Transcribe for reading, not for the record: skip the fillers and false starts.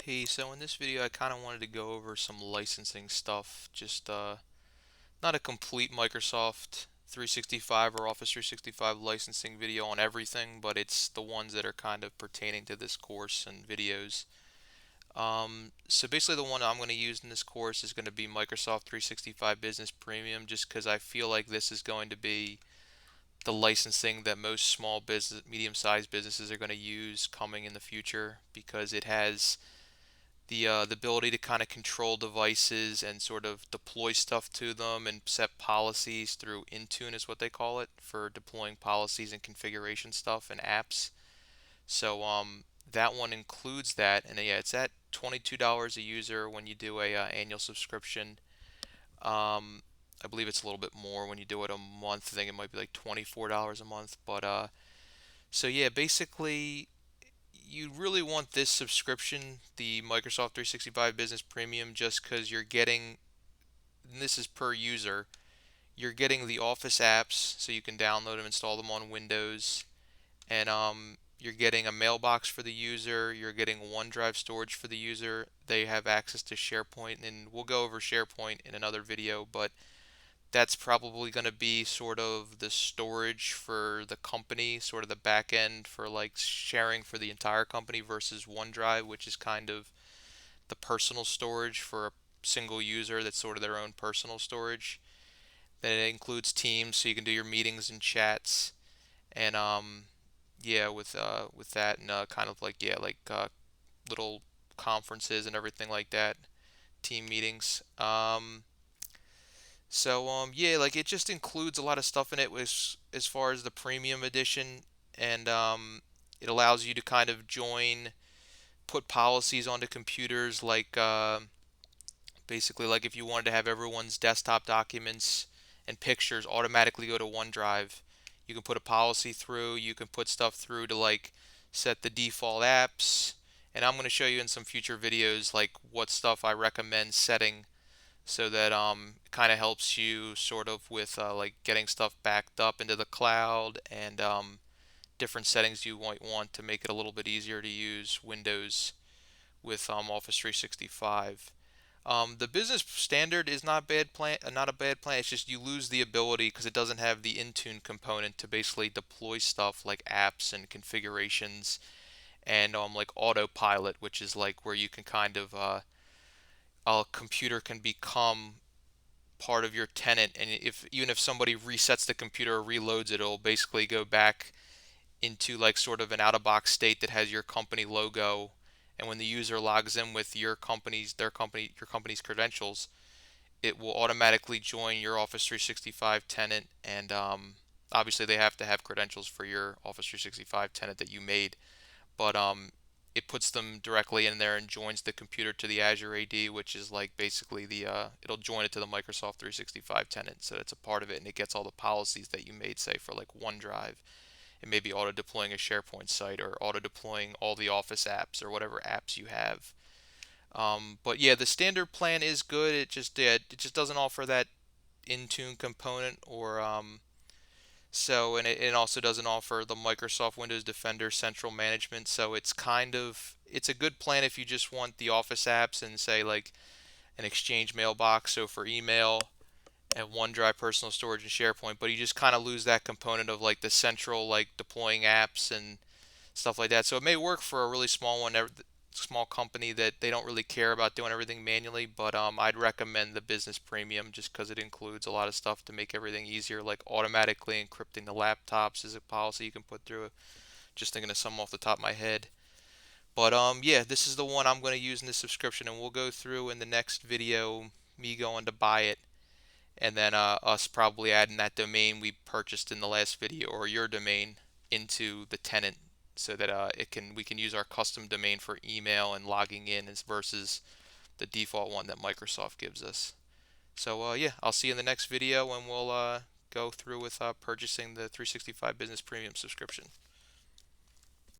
Hey, so in this video I kind of wanted to go over some licensing stuff, just not a complete Microsoft 365 or Office 365 licensing video on everything, but it's the ones that are kind of pertaining to this course and videos. So basically the one I'm going to use in this course is going to be Microsoft 365 Business Premium, just because I feel like this is going to be the licensing that most small business, medium-sized businesses are going to use coming in the future, because it has the ability to kind of control devices and sort of deploy stuff to them and set policies through Intune is what they call it for deploying policies and configuration stuff and apps. So that one includes that, and yeah, it's at $22 a user when you do a annual subscription. I believe it's a little bit more when you do it a month. I think it might be like $24 a month, but so yeah, basically you really want this subscription, the Microsoft 365 Business Premium, just because you're getting, and this is per user, you're getting the Office apps, so you can download them, install them on Windows, and you're getting a mailbox for the user, you're getting OneDrive storage for the user. They have access to SharePoint, and we'll go over SharePoint in another video, but that's probably going to be sort of the storage for the company, sort of the back end for like sharing for the entire company versus OneDrive, which is kind of the personal storage for a single user that's sort of their own personal storage. Then it includes Teams, so you can do your meetings and chats, and yeah, with that and kind of like yeah, like little conferences and everything like that, team meetings. So yeah, like it just includes a lot of stuff in it with as far as the premium edition, and it allows you to kind of join, put policies onto computers like basically like if you wanted to have everyone's desktop documents and pictures automatically go to OneDrive, you can put a policy through, you can put stuff through to like set the default apps, and I'm going to show you in some future videos like what stuff I recommend setting so that it kind of helps you sort of with like getting stuff backed up into the cloud and different settings you might want to make it a little bit easier to use Windows with Office 365. The business standard is not bad plan, not a bad plan. It's just you lose the ability because it doesn't have the Intune component to basically deploy stuff like apps and configurations and like autopilot, which is like where you can kind of a computer can become part of your tenant, and if even if somebody resets the computer or reloads it, it'll basically go back into like sort of an out-of-box state that has your company logo. And when the user logs in with your company's credentials, it will automatically join your Office 365 tenant, and obviously they have to have credentials for your Office 365 tenant that you made, but it puts them directly in there and joins the computer to the Azure AD, which is like basically the it'll join it to the Microsoft 365 tenant, so it's a part of it, and it gets all the policies that you made, say for like OneDrive, and maybe auto deploying a SharePoint site or auto deploying all the Office apps or whatever apps you have. But yeah, the standard plan is good. It just doesn't offer that Intune component or and it also doesn't offer the Microsoft Windows Defender Central Management. So it's a good plan if you just want the Office apps and say like an Exchange mailbox, so for email and OneDrive personal storage and SharePoint, but you just kind of lose that component of like the central like deploying apps and stuff like that. So it may work for a really small one, small company that they don't really care about doing everything manually, but I'd recommend the business premium just because it includes a lot of stuff to make everything easier, like automatically encrypting the laptops is a policy you can put through it. Just thinking of some off the top of my head. But yeah, this is the one I'm going to use in this subscription, and we'll go through in the next video me going to buy it, and then us probably adding that domain we purchased in the last video or your domain into the tenant so that we can use our custom domain for email and logging in as versus the default one that Microsoft gives us. So yeah, I'll see you in the next video and we'll go through with purchasing the 365 Business Premium subscription.